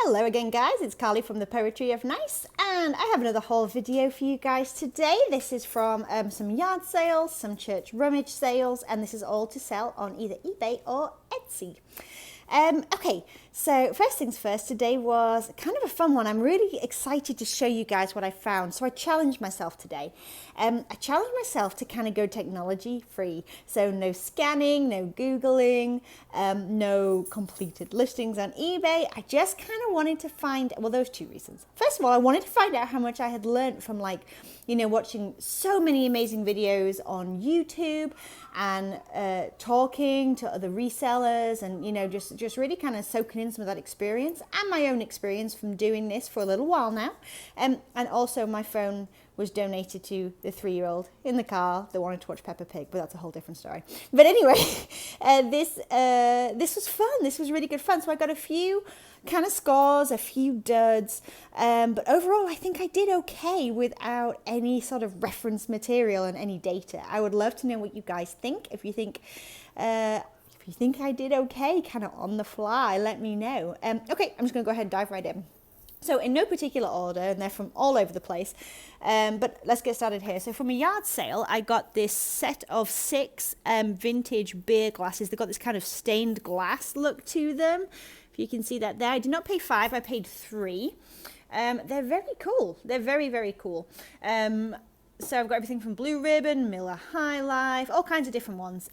Hello again guys, it's Carly from the Poetry of Nice, and I have another haul video for you guys today. This is from some yard sales, some church rummage sales, and this is all to sell on either eBay or Etsy. Okay, so first things first, today was kind of a fun one. I'm really excited to show you guys what I found. So I challenged myself today. I challenged myself to kind of go technology free. So no scanning, no Googling, no completed listings on eBay. I just kind of wanted to find, well, those two reasons. First of all, I wanted to find out how much I had learned from watching so many amazing videos on YouTube and talking to other resellers and, just really kind of soaking in some of that experience and my own experience from doing this for a little while now. And also my phone was donated to the 3-year-old in the car that wanted to watch Peppa Pig, but that's a whole different story. But anyway, this was fun. This was really good fun. So I got a few kind of scores, a few duds, but overall I think I did okay without any sort of reference material and any data. I would love to know what you guys think. If you think I did okay, kind of on the fly, let me know. Okay, I'm just gonna go ahead and dive right in. So in no particular order, and they're from all over the place, but let's get started here. So from a yard sale, I got this set of 6 vintage beer glasses. They've got this kind of stained glass look to them. If you can see that there. I did not pay 5, I paid 3. They're very cool. They're very, very cool. So I've got everything from Blue Ribbon, Miller High Life, all kinds of different ones.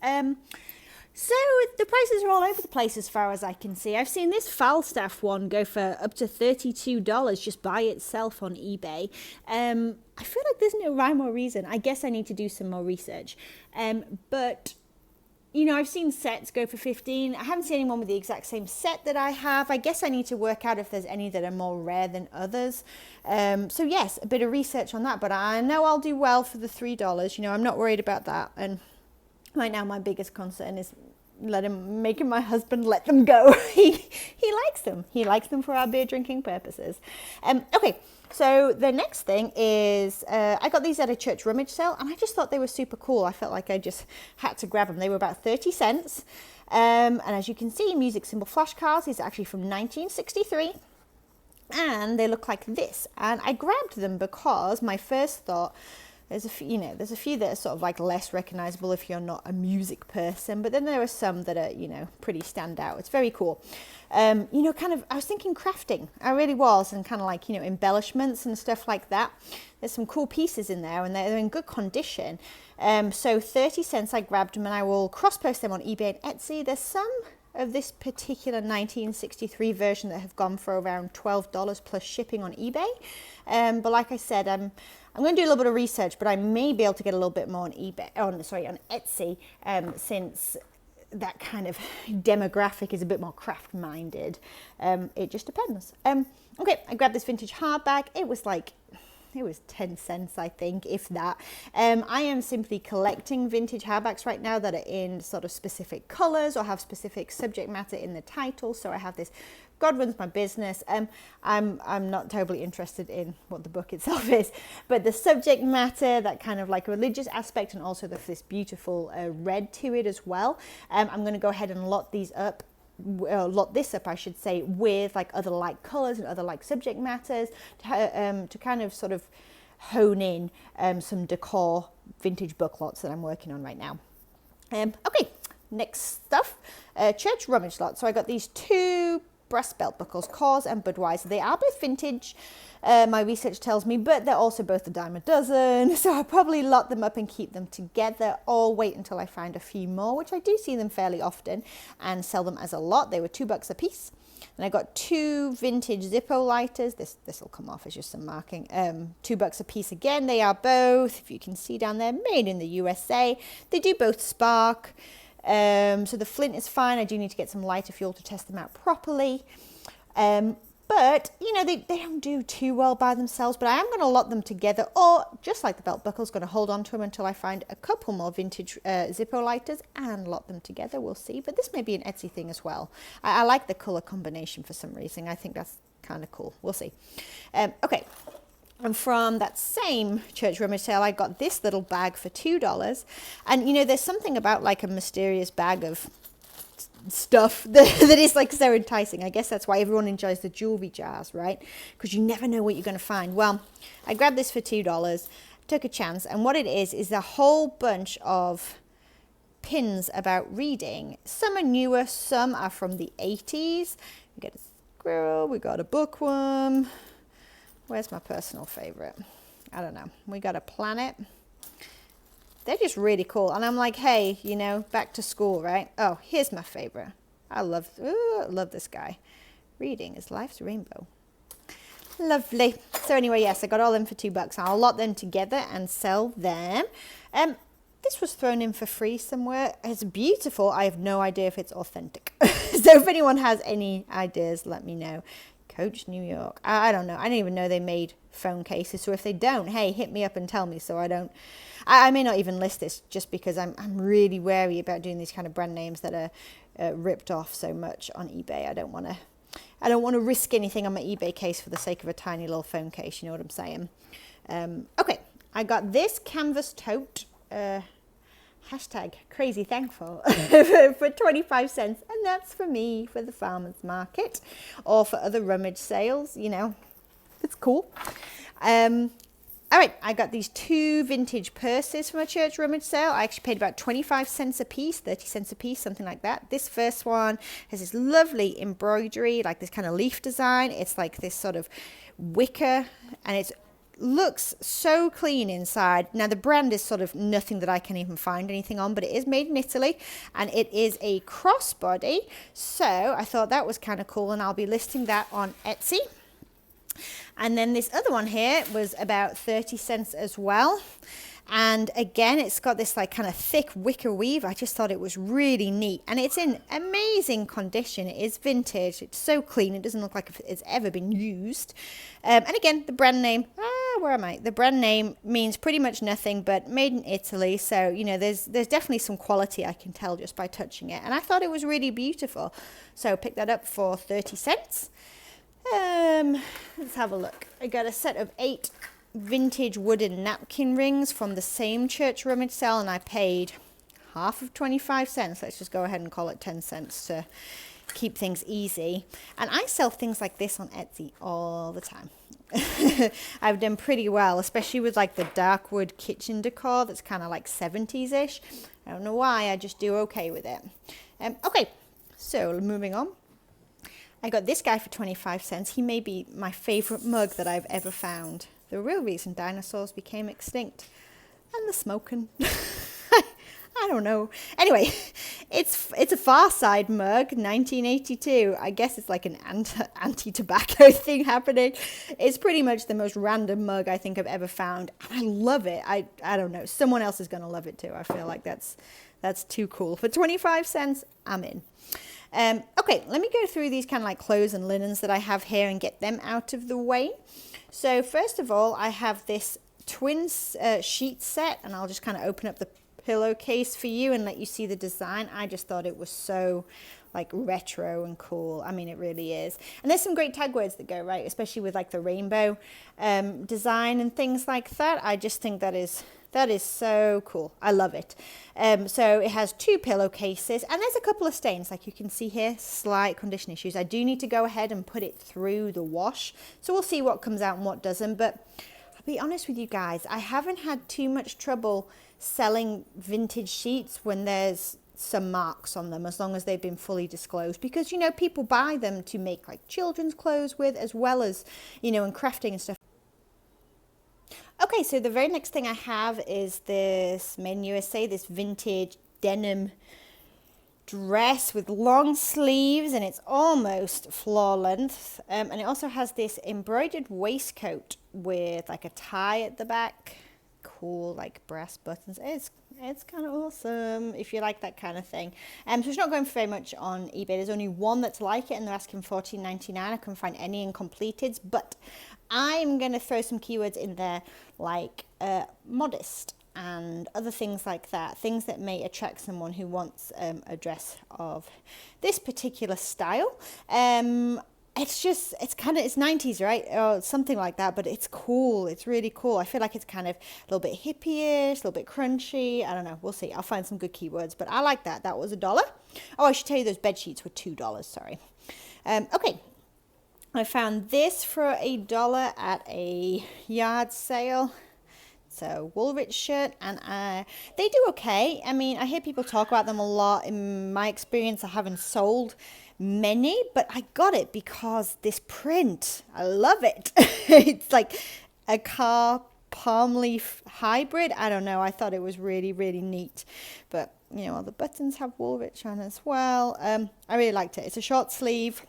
So the prices are all over the place as far as I can see. I've seen this Falstaff one go for up to $32 just by itself on eBay. I feel like there's no rhyme or reason. I guess I need to do some more research. But I've seen sets go for 15. I haven't seen anyone with the exact same set that I have. I guess I need to work out if there's any that are more rare than others. So yes, a bit of research on that, but I know I'll do well for the $3. I'm not worried about that. And right now, my biggest concern is making my husband let them go. He likes them. He likes them for our beer drinking purposes. Okay, so the next thing is I got these at a church rummage sale, and I just thought they were super cool. I felt like I just had to grab them. They were about 30 cents. And as you can see, music symbol flashcards. These are actually from 1963. And they look like this. And I grabbed them because my first thought, there's a few that are sort of like less recognizable if you're not a music person, but then there are some that are, pretty stand out. It's very cool. I was thinking crafting. I really was, and kind of like, embellishments and stuff like that. There's some cool pieces in there, and they're in good condition. So 30 cents I grabbed them, and I will cross-post them on eBay and Etsy. There's some of this particular 1963 version that have gone for around $12 plus shipping on eBay. But like I said, I'm going to do a little bit of research, but I may be able to get a little bit more on on Etsy, since that kind of demographic is a bit more craft minded. It just depends. Okay, I grabbed this vintage hardback. It was 10 cents, I think, if that. I am simply collecting vintage hardbacks right now that are in sort of specific colors or have specific subject matter in the title. So I have this God Runs My Business. I'm not terribly interested in what the book itself is, but the subject matter, that kind of like religious aspect, and also this beautiful red to it as well. I'm going to go ahead and lot this up, I should say, with like other like colors and other like subject matters to kind of sort of hone in some decor vintage book lots that I'm working on right now. Okay, next stuff, church rummage lot. So I got these 2 brass belt buckles, Coors and Budweiser. They are both vintage, my research tells me, but they're also both a dime a dozen. So I'll probably lot them up and keep them together, or wait until I find a few more, which I do see them fairly often, and sell them as a lot. They were $2 a piece. And I got 2 vintage Zippo lighters. This will come off as just some marking. $2 a piece again. They are both, if you can see down there, made in the USA. They do both spark. So the flint is fine. I do need to get some lighter fuel to test them out properly. But, they don't do too well by themselves, but I am going to lot them together, or just like the belt buckles, going to hold on to them until I find a couple more vintage Zippo lighters and lot them together. We'll see. But this may be an Etsy thing as well. I like the color combination for some reason. I think that's kind of cool. We'll see. Okay. And from that same church rummage sale, I got this little bag for $2. And, there's something about like a mysterious bag of stuff that is like so enticing. I guess that's why everyone enjoys the jewelry jars, right? Because you never know what you're going to find. Well, I grabbed this for $2, took a chance, and what it is a whole bunch of pins about reading. Some are newer, some are from the 80s. We got a squirrel, we got a bookworm. Where's my personal favorite? I don't know. We got a planet. They're just really cool. And I'm like, hey, you know, back to school, right? Oh, here's my favorite. I love this guy. Reading is life's rainbow. Lovely. So anyway, yes, I got all them for $2. I'll lot them together and sell them. This was thrown in for free somewhere. It's beautiful. I have no idea if it's authentic. So if anyone has any ideas, let me know. Coach New York. I don't know. I didn't even know they made phone cases. So if they don't, hey, hit me up and tell me so I don't. I may not even list this just because I'm really wary about doing these kind of brand names that are ripped off so much on eBay. I don't want to risk anything on my eBay case for the sake of a tiny little phone case. You know what I'm saying? Okay, I got this canvas tote. Hashtag crazy thankful for 25 cents, and that's for me for the farmers market or for other rummage sales. You know, it's cool. All right, I got these 2 vintage purses from a church rummage sale. I actually paid about 25 cents a piece, 30 cents a piece, something like that. This first one has this lovely embroidery, like this kind of leaf design. It's like this sort of wicker, and it looks so clean inside. Now, the brand is sort of nothing that I can even find anything on, but it is made in Italy, and it is a crossbody. So I thought that was kind of cool, and I'll be listing that on Etsy. And then this other one here was about 30 cents as well. And again, it's got this like kind of thick wicker weave. I just thought it was really neat. And it's in amazing condition. It is vintage. It's so clean. It doesn't look like it's ever been used. And again, the brand name, where am I? The brand name means pretty much nothing, but made in Italy. So, you know, there's definitely some quality I can tell just by touching it. And I thought it was really beautiful. So picked that up for 30 cents. Let's have a look. I got a set of 8 vintage wooden napkin rings from the same church rummage sale, and I paid half of 25 cents. Let's just go ahead and call it 10 cents to keep things easy. And I sell things like this on Etsy all the time. I've done pretty well, especially with like the dark wood kitchen decor that's kind of like 70s-ish. I don't know why, I just do okay with it. Okay, so moving on. I got this guy for 25 cents. He may be my favorite mug that I've ever found. The real reason dinosaurs became extinct. And the smoking. I don't know. Anyway, it's a Far Side mug, 1982. I guess it's like an anti-tobacco thing happening. It's pretty much the most random mug I think I've ever found. And I love it. I don't know. Someone else is going to love it too. I feel like that's too cool. For 25 cents, I'm in. Okay, let me go through these kind of like clothes and linens that I have here and get them out of the way. So first of all, I have this twin sheet set, and I'll just kind of open up the pillowcase for you and let you see the design. I just thought it was so like retro and cool. I mean, it really is. And there's some great tag words that go right, especially with like the rainbow design and things like that. I just think that is so cool. I love it. So it has 2 pillowcases, and there's a couple of stains, like you can see here, slight condition issues. I do need to go ahead and put it through the wash, so we'll see what comes out and what doesn't. But I'll be honest with you guys, I haven't had too much trouble selling vintage sheets when there's some marks on them, as long as they've been fully disclosed, because, you know, people buy them to make like children's clothes with, as well as, you know, in crafting and stuff. Okay, so the very next thing I have is this Made in USA, this vintage denim dress with long sleeves, and it's almost floor length. And it also has this embroidered waistcoat with like a tie at the back. Cool, like brass buttons. It's kind of awesome if you like that kind of thing. So it's not going for very much on eBay. There's only one that's like it, and they're asking $14.99. I couldn't find any incompleted, but I'm going to throw some keywords in there like modest and other things like that, things that may attract someone who wants a dress of this particular style. It's 90s, right? Or something like that, but it's cool. It's really cool. I feel like it's kind of a little bit hippie-ish, a little bit crunchy. I don't know. We'll see. I'll find some good keywords, but I like that. That was $1. Oh, I should tell you those bed sheets were $2, sorry. Okay, I found this for $1 at a yard sale. So Woolrich Shirt, and they do okay. I mean, I hear people talk about them a lot. In my experience, I haven't sold many, but I got it because this print, I love it. It's like a car palm leaf hybrid. I don't know. I thought it was really, really neat. But, you know, all the buttons have Woolrich on as well. I really liked it. It's a short sleeve.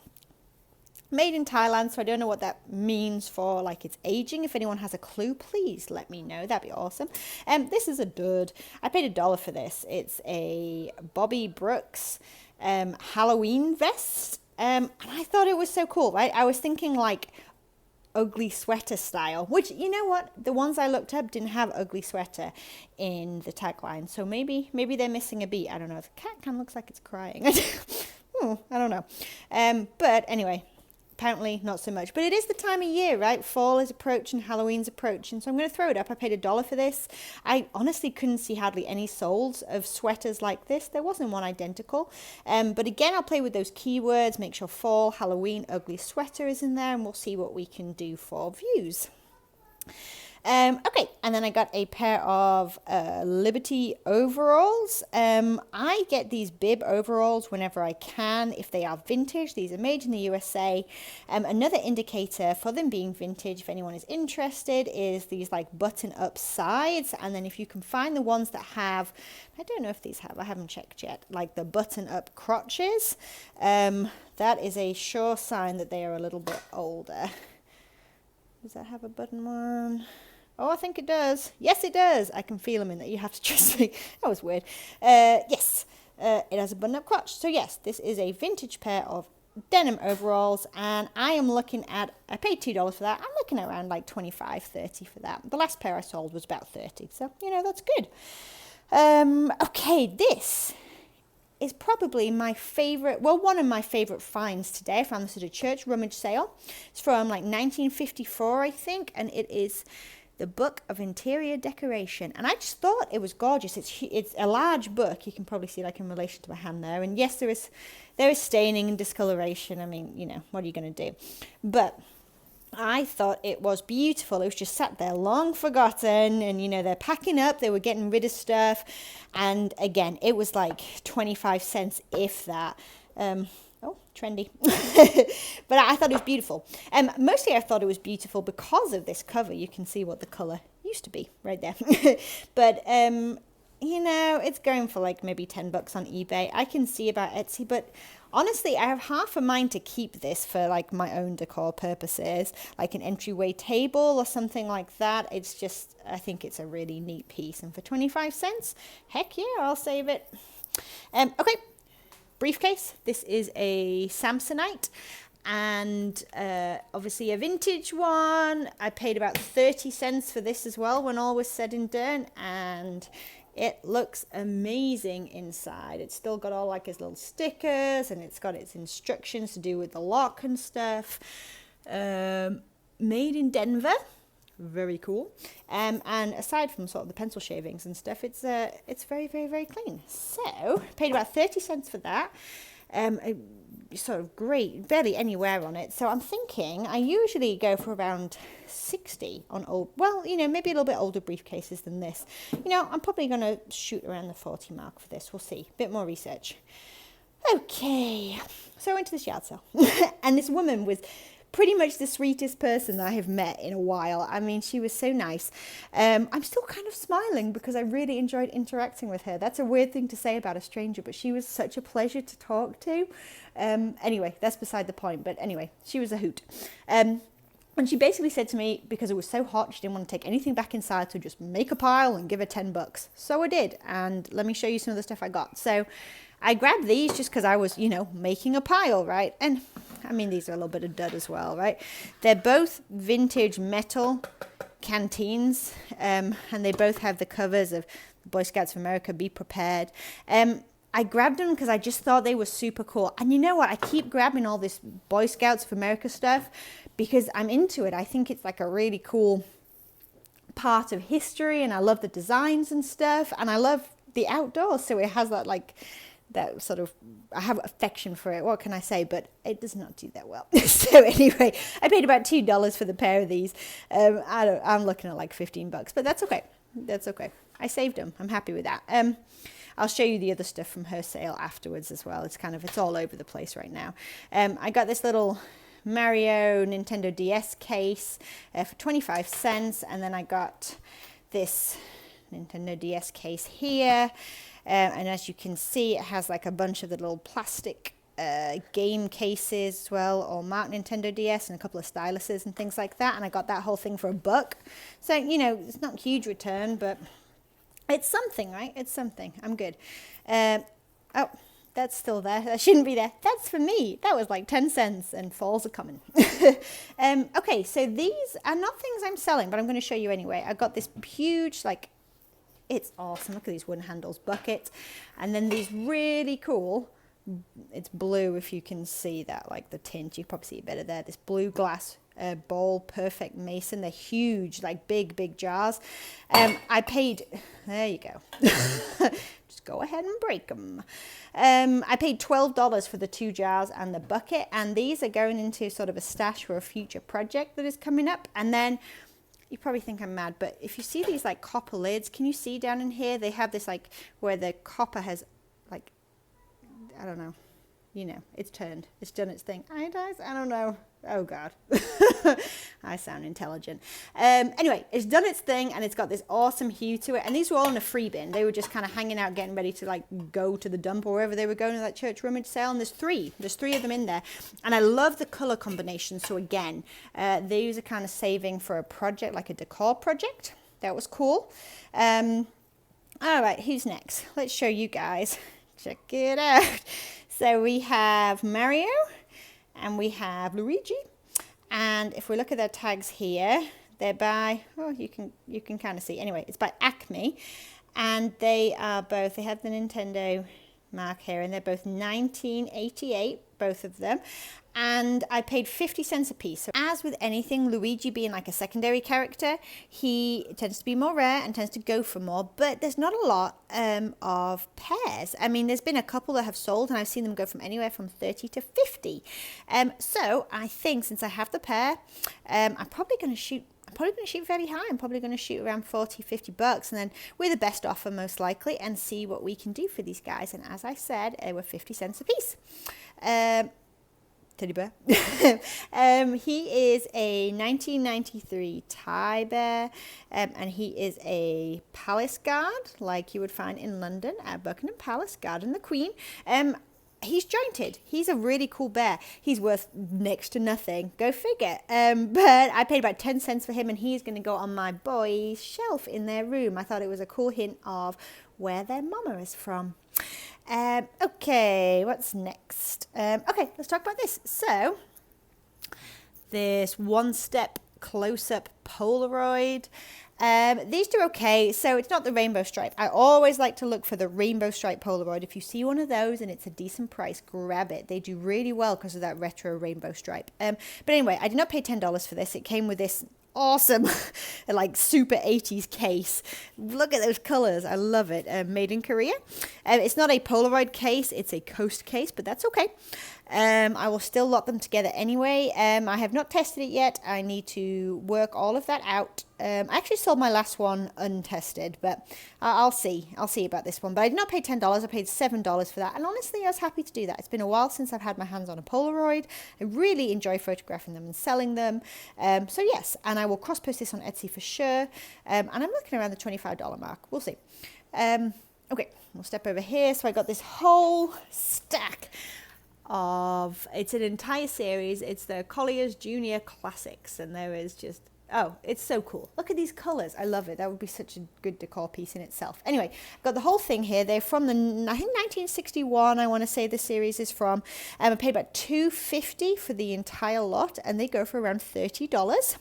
Made in Thailand, so I don't know what that means for like its aging. If anyone has a clue, please let me know. That'd be awesome. This is a dud. I paid $1 for this. It's a Bobby Brooks Halloween vest, and I thought it was so cool, right? I was thinking like ugly sweater style, which, you know what, the ones I looked up didn't have ugly sweater in the tagline, so maybe they're missing a beat. I don't know. The cat kind of looks like it's crying. I don't know. But anyway, apparently not so much, but it is the time of year, right? Fall is approaching, Halloween's approaching, so I'm going to throw it up. I paid $1 for this. I honestly couldn't see hardly any soles of sweaters like this. There wasn't one identical, but again, I'll play with those keywords, make sure fall, Halloween, ugly sweater is in there, and we'll see what we can do for views. Okay, and then I got a pair of Liberty overalls. I get these Bib overalls whenever I can if they are vintage. These are made in the USA. Another indicator for them being vintage, if anyone is interested, is these like button-up sides. And then if you can find the ones that have, I don't know if these have, I haven't checked yet, like the button-up crotches, that is a sure sign that they are a little bit older. Does that have a button one? Oh, I think it does. Yes, it does. I can feel them in there. You have to trust me. That was weird. Yes, it has a button-up crotch. So yes, this is a vintage pair of denim overalls, and I am looking at, I paid $2 for that. I'm looking at around like $25, $30 for that. The last pair I sold was about $30. So, you know, that's good. Okay, this is probably my favorite, well, one of my favorite finds today. I found this at a church rummage sale. It's from like 1954, I think, and it is the Book of Interior Decoration, and I just thought it was gorgeous. It's a large book. You can probably see like in relation to my hand there, and yes, there is staining and discoloration. I mean, you know, what are you going to do? But I thought it was beautiful. It was just sat there long forgotten, and you know, they're packing up, they were getting rid of stuff, and again, it was like 25 cents, if that. Oh, trendy. But I thought it was beautiful. Mostly I thought it was beautiful because of this cover. You can see what the colour used to be right there. But, you know, it's going for like maybe $10 on eBay. I can see about Etsy, but honestly, I have half a mind to keep this for like my own decor purposes, like an entryway table or something like that. It's just, I think it's a really neat piece. And for 25 cents, heck yeah, I'll save it. Okay. Briefcase. This is a Samsonite, and obviously a vintage one. I paid about 30 cents for this as well when all was said and done, and it looks amazing inside. It's still got all like its little stickers, and it's got its instructions to do with the lock and stuff. Made in Denver. Very cool. And aside from sort of the pencil shavings and stuff, it's very, very, very clean. So paid about 30 cents for that. Sort of great, barely any wear on it. So I'm thinking I usually go for around 60 on old, well, you know, maybe a little bit older briefcases than this. You know, I'm probably going to shoot around the 40 mark for this. We'll see. Bit more research. Okay. So I went to this yard sale, and this woman was pretty much the sweetest person that I have met in a while. I mean, she was so nice. I'm still kind of smiling because I really enjoyed interacting with her. That's a weird thing to say about a stranger, but she was such a pleasure to talk to. Anyway, that's beside the point. But anyway, she was a hoot. And she basically said to me, because it was so hot, she didn't want to take anything back inside, so just make a pile and give her $10. So I did. And let me show you some of the stuff I got. So I grabbed these just because I was, you know, making a pile, right? And I mean, these are a little bit of dud as well, right? They're both vintage metal canteens, and they both have the covers of Boy Scouts of America, Be Prepared. I grabbed them because I just thought they were super cool. And you know what? I keep grabbing all this Boy Scouts of America stuff because I'm into it. I think it's like a really cool part of history, and I love the designs and stuff, and I love the outdoors. So it has that like that sort of, I have affection for it. What can I say? But it does not do that well. So anyway, I paid about $2 for the pair of these. I'm looking at like $15, but that's okay. That's okay. I saved them. I'm happy with that. I'll show you the other stuff from her sale afterwards as well. It's all over the place right now. I got this little Mario Nintendo DS case for 25 cents. And then I got this Nintendo DS case here. And as you can see, it has like a bunch of the little plastic game cases as well, all marked Nintendo DS, and a couple of styluses and things like that. And I got that whole thing for $1. So, you know, it's not a huge return, but it's something, right? It's something. I'm good. Oh, that's still there. That shouldn't be there. That's for me. That was like 10 cents, and falls are coming. Okay, so these are not things I'm selling, but I'm going to show you anyway. I got this huge, like, it's awesome. Look at these wooden handles bucket. And then these really cool, it's blue if you can see that, like the tint. You can probably see it better there. This blue glass bowl perfect mason. They're huge, like big jars. I paid, there you go. Just go ahead and break them. I paid $12 for the 2 jars and the bucket. And these are going into sort of a stash for a future project that is coming up. And then you probably think I'm mad, but if you see these like copper lids, can you see down in here? They have this like where the copper has like, I don't know, you know, it's turned, it's done its thing. I don't know. Oh God, I sound intelligent. Anyway, it's done its thing, and it's got this awesome hue to it. And these were all in a free bin. They were just kind of hanging out, getting ready to like go to the dump or wherever they were going to that church rummage sale. And there's three of them in there. And I love the color combination. So again, these are kind of saving for a project, like a decor project. That was cool. All right, who's next? Let's show you guys. Check it out. So we have Mario. And we have Luigi, and if we look at their tags here, they're by, oh, you can kind of see. Anyway, it's by Acme, and they are both, they have the Nintendo mark here, and they're both 1988, both of them. And I paid 50 cents a piece. So as with anything, Luigi being like a secondary character, he tends to be more rare and tends to go for more, but there's not a lot of pairs. I mean, there's been a couple that have sold, and I've seen them go from anywhere from 30 to 50. So I think since I have the pair, I'm probably going to shoot fairly high. I'm probably going to shoot around 40, $50, and then with the best offer most likely, and see what we can do for these guys. And as I said, they were 50 cents a piece. Teddy bear. He is a 1993 Thai bear, and he is a palace guard, like you would find in London at Buckingham Palace, guarding the Queen. He's jointed. He's a really cool bear. He's worth next to nothing. Go figure. But I paid about 10 cents for him, and he's going to go on my boys' shelf in their room. I thought it was a cool hint of where their mama is from. Okay, what's next? Okay, let's talk about this. So, this one-step close-up Polaroid. These two are okay, so it's not the rainbow stripe. I always like to look for the rainbow stripe Polaroid. If you see one of those and it's a decent price, grab it. They do really well because of that retro rainbow stripe. But anyway, I did not pay $10 for this. It came with this awesome like super 80s case. Look at those colors. I love it. Made in Korea. It's not a Polaroid case, it's a Coast case, but that's okay. I will still lot them together anyway. I have not tested it yet. I need to work all of that out. I actually sold my last one untested, but I'll see about this one. But I did not pay $10. I paid $7 for that, and honestly I was happy to do that. It's been a while since I've had my hands on a Polaroid. I really enjoy photographing them and selling them. So yes, and I will cross post this on Etsy for sure. And I'm looking around the $25 mark. We'll see. Okay, we'll step over here. So I got this whole stack of, it's an entire series. It's the Colliers Jr Classics, and there is just, oh, it's so cool. Look at these colors. I love it. That would be such a good decor piece in itself. Anyway, I've got the whole thing here. They're from the, I think 1961, I want to say the series is from. I paid about $2.50 for the entire lot, and they go for around $30.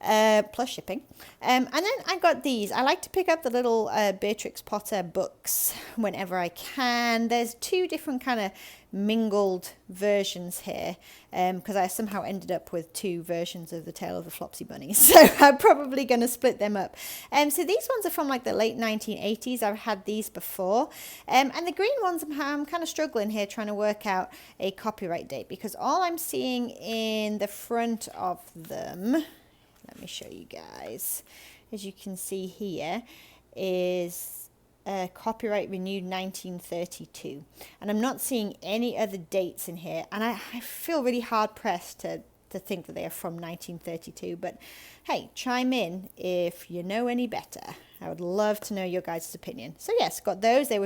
plus shipping. And then I got these. I like to pick up the little Barracks Potter books whenever I can. There's two different kind of mingled versions here, because I somehow ended up with two versions of the Tale of the Flopsy Bunny, so I'm probably going to split them up. So these ones are from like the late 1980s. I've had these before, and the green ones I'm kind of struggling here trying to work out a copyright date, because all I'm seeing in the front of them, let me show you guys, as you can see here, is copyright renewed 1932, and I'm not seeing any other dates in here, and I feel really hard pressed to think that they are from 1932, but hey, chime in if you know any better. I would love to know your guys' opinion. So yes, got those. I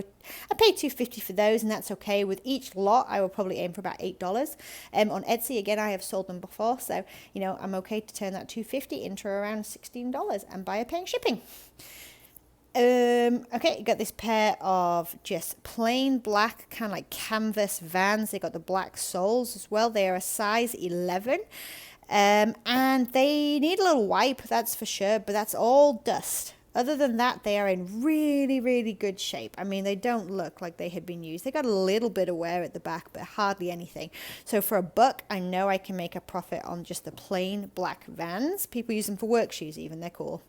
paid $2.50 for those, and that's okay. With each lot, I will probably aim for about $8. On Etsy, again, I have sold them before, so you know I'm okay to turn that $2.50 into around $16 and buyer paying shipping. Okay, got this pair of just plain black kind of like canvas Vans. They got the black soles as well. They are a size 11, and they need a little wipe, that's for sure, but that's all dust. Other than that, they are in really, really good shape. I mean, they don't look like they had been used. They got a little bit of wear at the back, but hardly anything. So for $1, I know I can make a profit on just the plain black Vans. People use them for work shoes even. They're cool.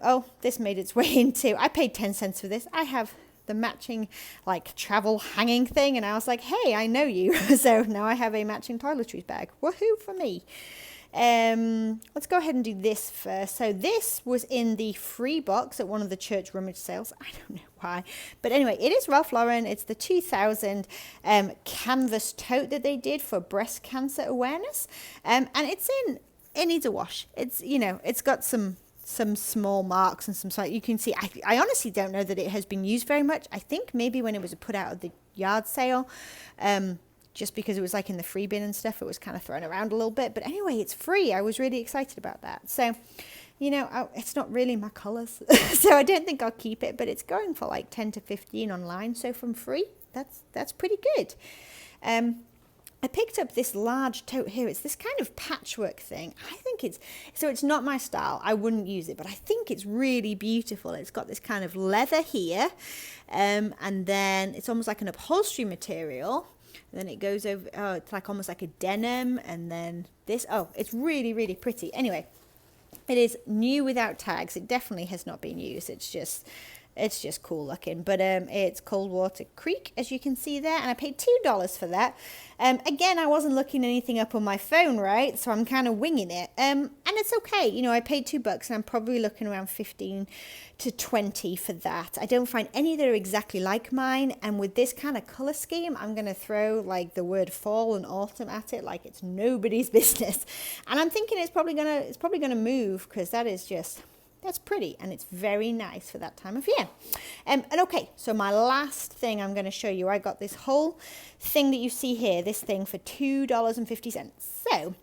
Oh, this made its way into, I paid 10 cents for this. I have the matching like travel hanging thing, and I was like, hey, I know you. So now I have a matching toiletries bag. Woohoo for me. Let's go ahead and do this first. So this was in the free box at one of the church rummage sales. I don't know why, but anyway, it is Ralph Lauren. It's the 2000 canvas tote that they did for breast cancer awareness, and it needs a wash. It's, you know, it's got some small marks and some, you can see, I honestly don't know that it has been used very much. I think maybe when it was put out of the yard sale, just because it was like in the free bin and stuff, it was kind of thrown around a little bit. But anyway, it's free. I was really excited about that. So, you know, it's not really my colors, so I don't think I'll keep it, but it's going for like 10 to 15 online. So from free, that's pretty good. I picked up this large tote here. It's this kind of patchwork thing. I think it's not my style. I wouldn't use it, but I think it's really beautiful. It's got this kind of leather here, and then it's almost like an upholstery material. And then it goes over, it's like almost like a denim, and then this, it's really, really pretty. Anyway, it is new without tags. It definitely has not been used. It's just cool looking, but it's Coldwater Creek, as you can see there, and I paid $2 for that. Again, I wasn't looking anything up on my phone, right? So I'm kind of winging it, and it's okay. You know, I paid $2, and I'm probably looking around 15 to 20 for that. I don't find any that are exactly like mine, and with this kind of color scheme, I'm gonna throw like the word fall and autumn at it like it's nobody's business. And I'm thinking it's probably gonna move, because that's pretty, and it's very nice for that time of year. And okay, so my last thing I'm going to show you, I got this whole thing that you see here, this thing for $2.50. So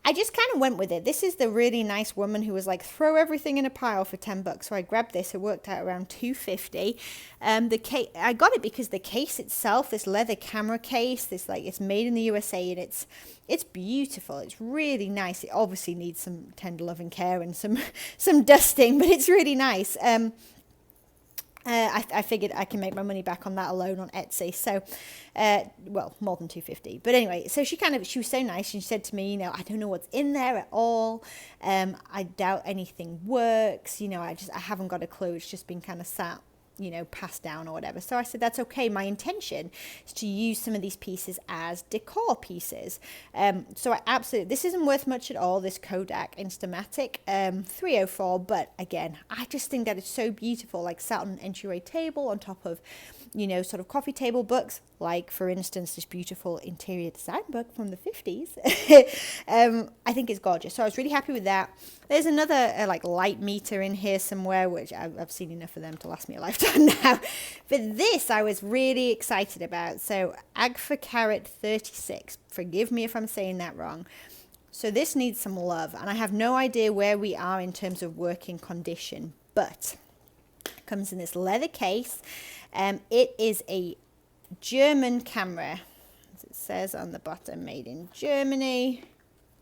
I just kind of went with it. This is the really nice woman who was like, throw everything in a pile for $10. So I grabbed this. It worked out around $2.50. I got it because the case itself, this leather camera case, it's made in the USA, and it's beautiful. It's really nice. It obviously needs some tender loving care and some dusting, but it's really nice. I figured I can make my money back on that alone on Etsy. So, well, more than $2.50. But anyway, so she was so nice. She said to me, you know, I don't know what's in there at all. I doubt anything works. You know, I haven't got a clue. It's just been kind of sat, you know, passed down or whatever. So I said, that's okay. My intention is to use some of these pieces as decor pieces. So this isn't worth much at all, this Kodak Instamatic 304, but again, I just think that it's so beautiful, like sat on an entryway table on top of, you know, sort of coffee table books, like for instance, this beautiful interior design book from the 50s. I think it's gorgeous. So I was really happy with that. There's another like light meter in here somewhere, which I've seen enough of them to last me a lifetime now. But this I was really excited about. So Agfa Carat 36. Forgive me if I'm saying that wrong. So this needs some love, and I have no idea where we are in terms of working condition, but it comes in this leather case. It is a German camera, as it says on the bottom, made in Germany.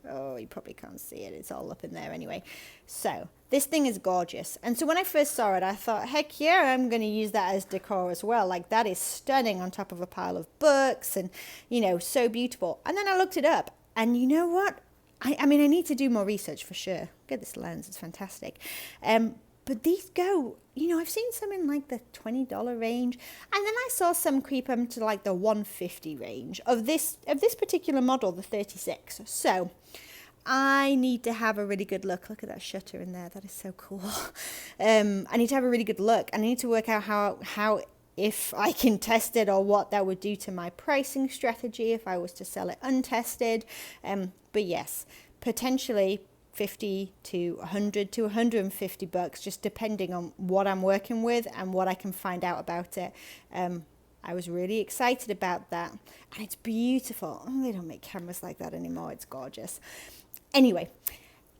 Oh, you probably can't see it. It's all up in there anyway. So this thing is gorgeous. And so when I first saw it, I thought, heck yeah, I'm going to use that as decor as well. Like, that is stunning on top of a pile of books and, you know, so beautiful. And then I looked it up, and you know what? I mean, I need to do more research for sure. Look at this lens. It's fantastic. But these go, you know, I've seen some in like the $20 range, and then I saw some creep up to like the $150 range of this particular model, the 36. So I need to have a really good look. Look at that shutter in there. That is so cool. I need to have a really good look. I need to work out how if I can test it, or what that would do to my pricing strategy if I was to sell it untested. But yes, potentially 50 to 100 to 150 bucks, just depending on what I'm working with and what I can find out about it. I was really excited about that, and it's beautiful. Oh, they don't make cameras like that anymore. It's gorgeous. Anyway,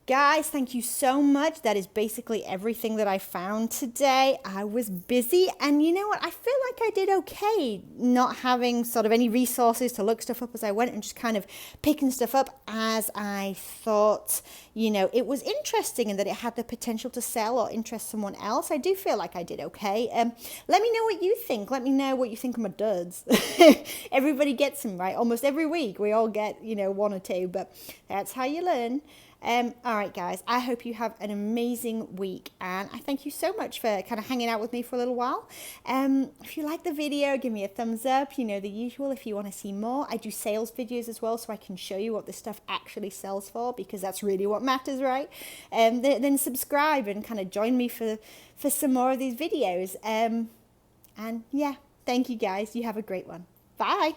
guys, thank you so much. That is basically everything that I found today. I was busy, and you know what? I feel like I did okay not having sort of any resources to look stuff up as I went, and just kind of picking stuff up as I thought, you know, it was interesting and that it had the potential to sell or interest someone else. I do feel like I did okay. Let me know what you think. Let me know what you think of my duds. Everybody gets them, right? Almost every week we all get, you know, one or two, but that's how you learn. All right, guys, I hope you have an amazing week, and I thank you so much for kind of hanging out with me for a little while. If you like the video, give me a thumbs up. You know the usual. If you want to see more, I do sales videos as well, so I can show you what this stuff actually sells for, because that's really what matters, right? Then subscribe and kind of join me for some more of these videos. And yeah, thank you, guys. You have a great one. Bye.